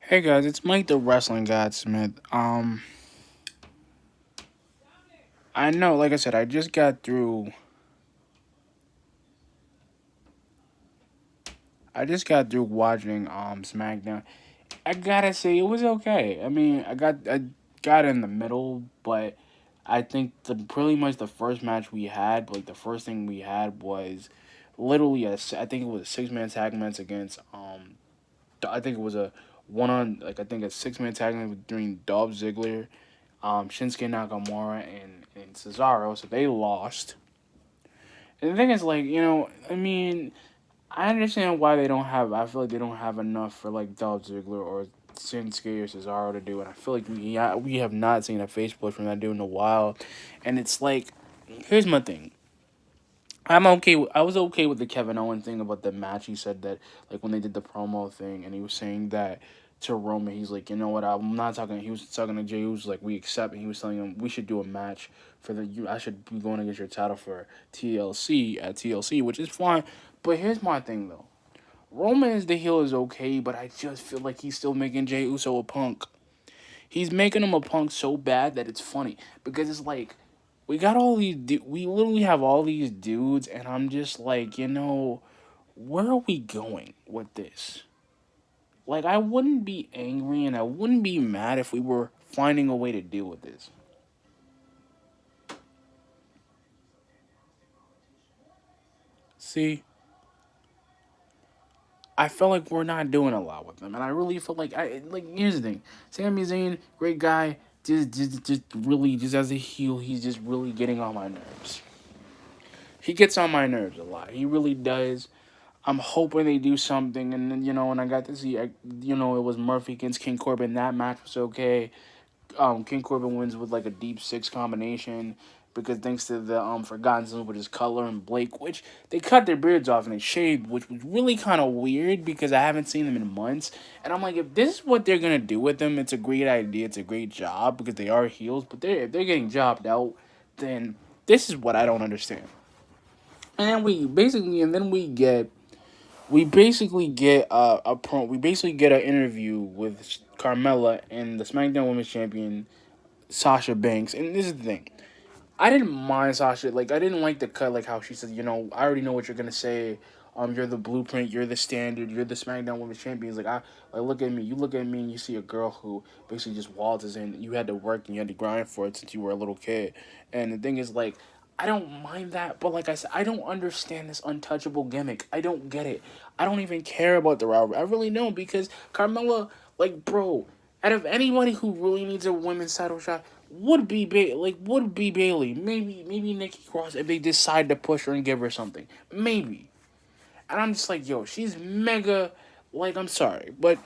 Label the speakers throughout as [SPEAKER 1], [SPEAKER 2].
[SPEAKER 1] Hey guys, it's Mike the Wrestling God Smith. I know, like I said, I just got through watching Smackdown. I gotta say it was okay. I got in the middle, but I think the pretty much the first match we had, like the first thing we had was literally I think it was a 6 man tag match against I think it was a one on like I think a 6 man tag match between Dolph Ziggler, Shinsuke Nakamura and Cesaro, so they lost. And the thing is, like, I understand why they don't have. I feel like they don't have enough for like Dolph Ziggler or Shinsuke or Cesaro to do, and I feel like we have not seen a face push from that dude in a while. And it's like, here's my thing. I was okay with the Kevin Owens thing about the match. He said that like when they did the promo thing, and he was saying that to Roman, he's like, you know what? I'm not talking. He was talking to Jey. He was like, we accept, and he was telling him we should do a match for the. I should be going against your title for TLC at TLC, which is fine. But here's my thing though. Roman as the heel is okay, but I just feel like he's still making Jey Uso a punk. He's making him a punk so bad that it's funny because it's like we literally have all these dudes, and I'm just like, where are we going with this? Like, I wouldn't be angry and I wouldn't be mad if we were finding a way to deal with this. See, I feel like we're not doing a lot with them, and I really feel like here's the thing: Sami Zayn, great guy, just really just as a heel, he's just really getting on my nerves. He gets on my nerves a lot. He really does. I'm hoping they do something, and then when I got to see, it was Murphy against King Corbin. That match was okay. King Corbin wins with like a deep six combination because thanks to the Forgotten Sons, which is Color and Blake, which they cut their beards off and they shaved, which was really kind of weird because I haven't seen them in months. And I'm like, if this is what they're gonna do with them, it's a great idea. It's a great job because they are heels, but if they're getting jobbed out, then this is what I don't understand. And then we basically get we basically get an interview with Carmella and the SmackDown Women's Champion Sasha Banks. And this is the thing. I didn't mind Sasha. Like, I didn't like the cut, like how she said, I already know what you're gonna say. You're the blueprint. You're the standard. You're the SmackDown Women's Champions. Look at me. You look at me and you see a girl who basically just waltzes in. You had to work and you had to grind for it since you were a little kid. And the thing is, like, I don't mind that, but like I said, I don't understand this untouchable gimmick. I don't get it. I don't even care about the rivalry. I really don't because Carmella, like, bro, out of anybody who really needs a women's title shot, would be Bailey. Maybe Nikki Cross if they decide to push her and give her something. Maybe. And I'm just like, yo, she's mega. Like, I'm sorry, but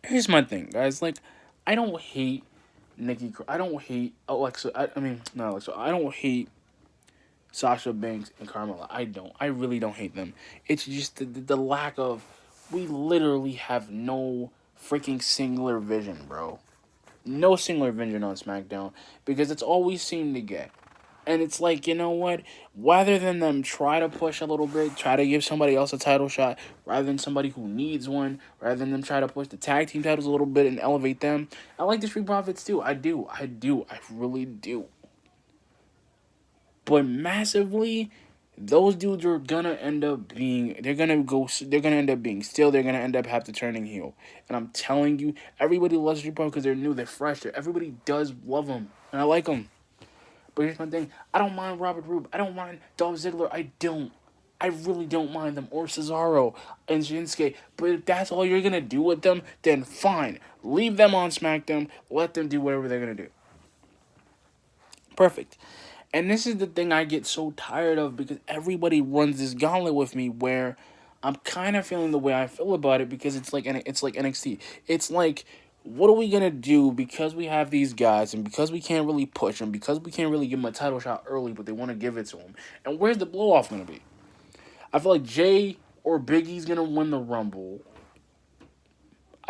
[SPEAKER 1] here's my thing, guys. Like, I don't hate I don't hate Alexa. I mean, not Alexa. I don't hate Sasha Banks and Carmella. I don't. I really don't hate them. It's just the lack of. We literally have no freaking singular vision, bro. No singular vision on SmackDown because it's all we seem to get. And it's like, you know what? Rather than them try to push a little bit, try to give somebody else a title shot, rather than somebody who needs one, rather than them try to push the tag team titles a little bit and elevate them, I like the Street Profits too. I do. I do. I really do. But massively, those dudes are gonna end up being they're gonna end up being still they're gonna end up have to turning heel. And I'm telling you, everybody loves Street Profits because they're new, they're fresh, everybody does love them. And I like them. But here's my thing. I don't mind Robert Roode. I don't mind Dolph Ziggler. I don't. I really don't mind them. Or Cesaro and Shinsuke. But if that's all you're going to do with them, then fine. Leave them on SmackDown. Let them do whatever they're going to do. Perfect. And this is the thing I get so tired of because everybody runs this gauntlet with me where I'm kind of feeling the way I feel about it because it's like NXT. It's like what are we gonna do because we have these guys and because we can't really push them because we can't really give them a title shot early, but they want to give it to them. And where's the blow off gonna be? I feel like Jay or Biggie's gonna win the Rumble.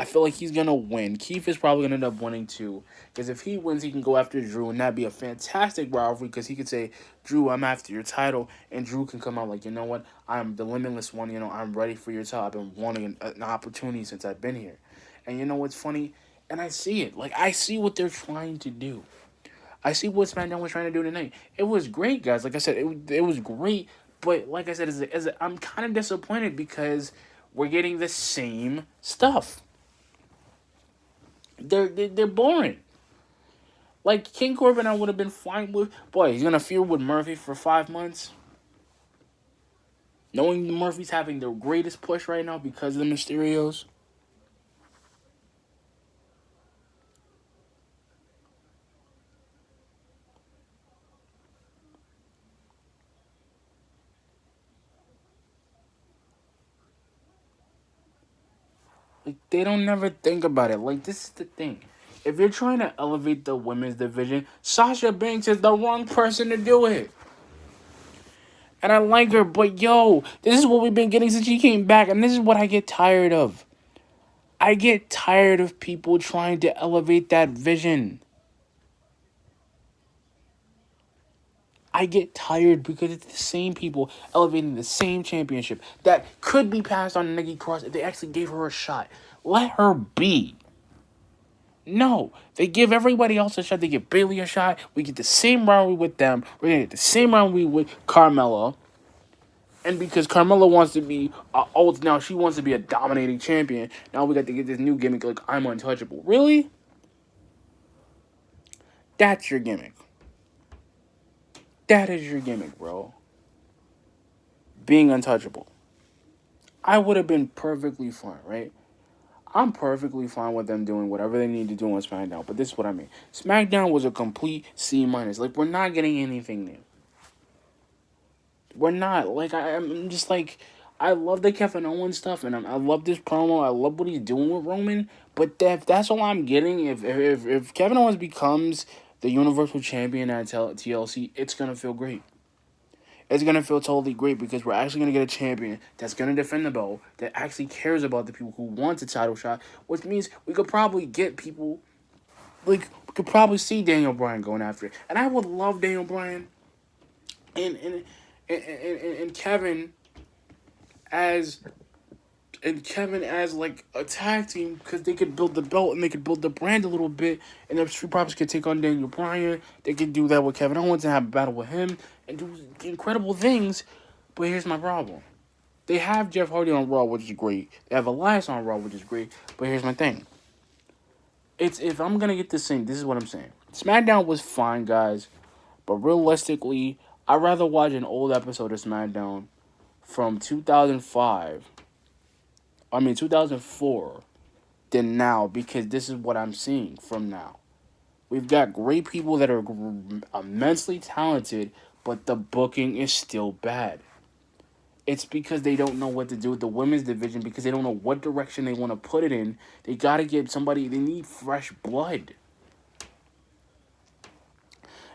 [SPEAKER 1] I feel like he's gonna win. Keith is probably gonna end up winning too, because if he wins, he can go after Drew, and that'd be a fantastic rivalry. Because he could say, "Drew, I'm after your title," and Drew can come out like, "You know what? I'm the limitless one. You know, I'm ready for your title. I've been wanting an opportunity since I've been here." And you know what's funny? And I see it. Like I see what they're trying to do. I see what SmackDown was trying to do tonight. It was great, guys. Like I said, it was great. But like I said, I'm kind of disappointed because we're getting the same stuff. They're boring. Like King Corbin, I would have been fine with. Boy, he's gonna feud with Murphy for 5 months, knowing Murphy's having the greatest push right now because of the Mysterios. Like they don't never think about it. Like this is the thing. If you're trying to elevate the women's division, Sasha Banks is the wrong person to do it. And I like her, but yo, this is what we've been getting since she came back, and this is what I get tired of. I get tired of people trying to elevate that vision. I get tired because it's the same people elevating the same championship that could be passed on to Nikki Cross if they actually gave her a shot. Let her be. No, they give everybody else a shot. They give Bailey a shot. We get the same rivalry with them. We're gonna get the same rivalry with Carmella. And because Carmella wants to be now she wants to be a dominating champion. Now we got to get this new gimmick like I'm untouchable. Really? That's your gimmick. That is your gimmick, bro. Being untouchable. I would have been perfectly fine, right? I'm perfectly fine with them doing whatever they need to do on SmackDown, but this is what I mean. SmackDown was a complete C minus. Like we're not getting anything new. We're not. Like I'm just like I love the Kevin Owens stuff, and I love this promo. I love what he's doing with Roman. But if that's all I'm getting, if Kevin Owens becomes the Universal Champion at TLC, it's gonna feel great. It's gonna feel totally great because we're actually gonna get a champion that's gonna defend the belt, that actually cares about the people who want a title shot, which means we could probably get people like we could probably see Daniel Bryan going after it. And I would love Daniel Bryan and Kevin as as like a tag team because they could build the belt and they could build the brand a little bit, and the Street Profits could take on Daniel Bryan. They could do that with Kevin Owens and have a battle with him and do incredible things. But here's my problem: they have Jeff Hardy on Raw, which is great. They have Elias on Raw, which is great. But here's my thing: it's if I'm gonna get this thing, this is what I'm saying. SmackDown was fine, guys, but realistically, I'd rather watch an old episode of SmackDown from 2005. 2004 than now because this is what I'm seeing from now. We've got great people that are immensely talented, but the booking is still bad. It's because they don't know what to do with the women's division because they don't know what direction they want to put it in. They got to get somebody, they need fresh blood.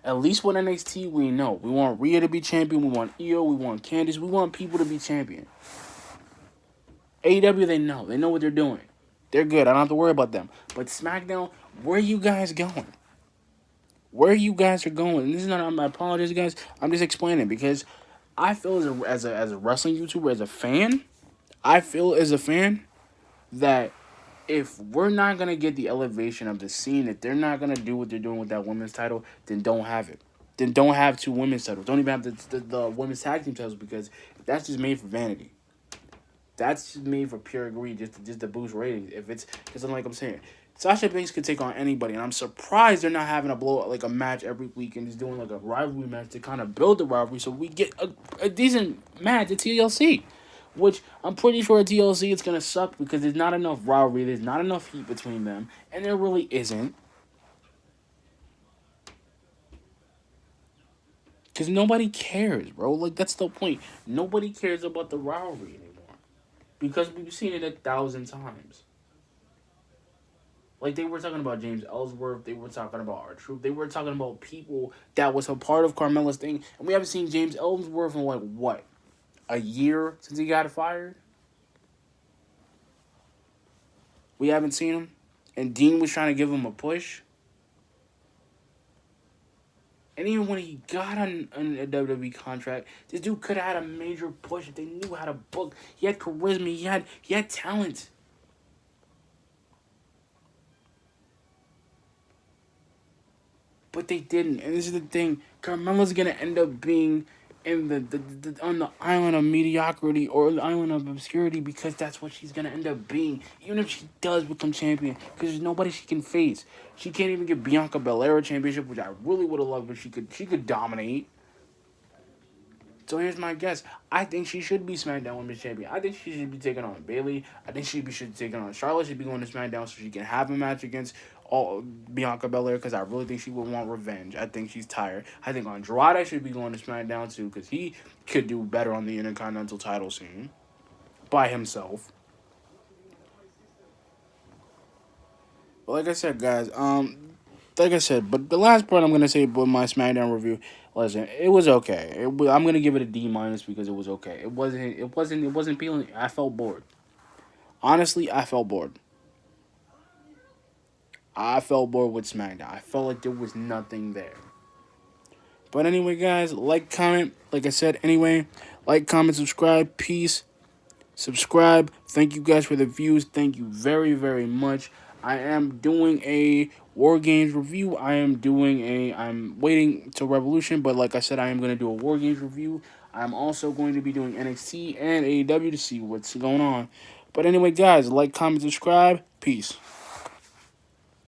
[SPEAKER 1] At least with NXT, we know. We want Rhea to be champion. We want Io. We want Candice. We want people to be champion. AEW, they know. They know what they're doing. They're good. I don't have to worry about them. But SmackDown, where are you guys going? Where you guys are going? And this is not. I apologize, guys. I'm just explaining because I feel as a wrestling YouTuber, as a fan, I feel as a fan that if we're not gonna get the elevation of the scene, if they're not gonna do what they're doing with that women's title, then don't have it. Then don't have two women's titles. Don't even have the women's tag team titles because that's just made for vanity. That's just made for pure greed, just to boost ratings. If it's because like I'm saying, Sasha Banks could take on anybody, and I'm surprised they're not having a blow like a match every week and just doing like a rivalry match to kind of build the rivalry, so we get a decent match at TLC. Which I'm pretty sure at TLC it's gonna suck because there's not enough rivalry, there's not enough heat between them, and there really isn't. Because nobody cares, bro. Like that's the point. Nobody cares about the rivalry anymore because we've seen it 1,000 times. Like they were talking about James Ellsworth, they were talking about R-Truth, they were talking about people that was a part of Carmella's thing, and we haven't seen James Ellsworth in like what, a year since he got fired. We haven't seen him. And Dean was trying to give him a push. And even when he got on a WWE contract, this dude could have had a major push if they knew how to book. He had charisma. He had talent. But they didn't. And this is the thing. Carmella's gonna end up being in on the island of mediocrity or the island of obscurity because that's what she's gonna end up being. Even if she does become champion, because there's nobody she can face. She can't even get Bianca Belair a championship, which I really would have loved, but she could dominate. So here's my guess. I think she should be SmackDown Women's Champion. I think she should be taking on Bayley. I think should be taking on Charlotte. Should be going to SmackDown so she can have a match against all Bianca Belair because I really think she would want revenge. I think she's tired. I think Andrade should be going to SmackDown too because he could do better on the Intercontinental title scene by himself. But like I said, guys, like I said, but the last part I'm gonna say about my SmackDown review, listen, it was okay. I'm gonna give it a D minus because it was okay. It wasn't appealing. I felt bored. Honestly, I felt bored. I felt bored with SmackDown. I felt like there was nothing there. But anyway, guys, like, comment, like I said, anyway, like, comment, subscribe, peace. Subscribe. Thank you guys for the views. Thank you very, very much. I am doing a War Games review. I'm waiting till Revolution, but like I said, I am going to do a War Games review. I'm also going to be doing NXT and AEW to see what's going on. But anyway, guys, like, comment, subscribe. Peace.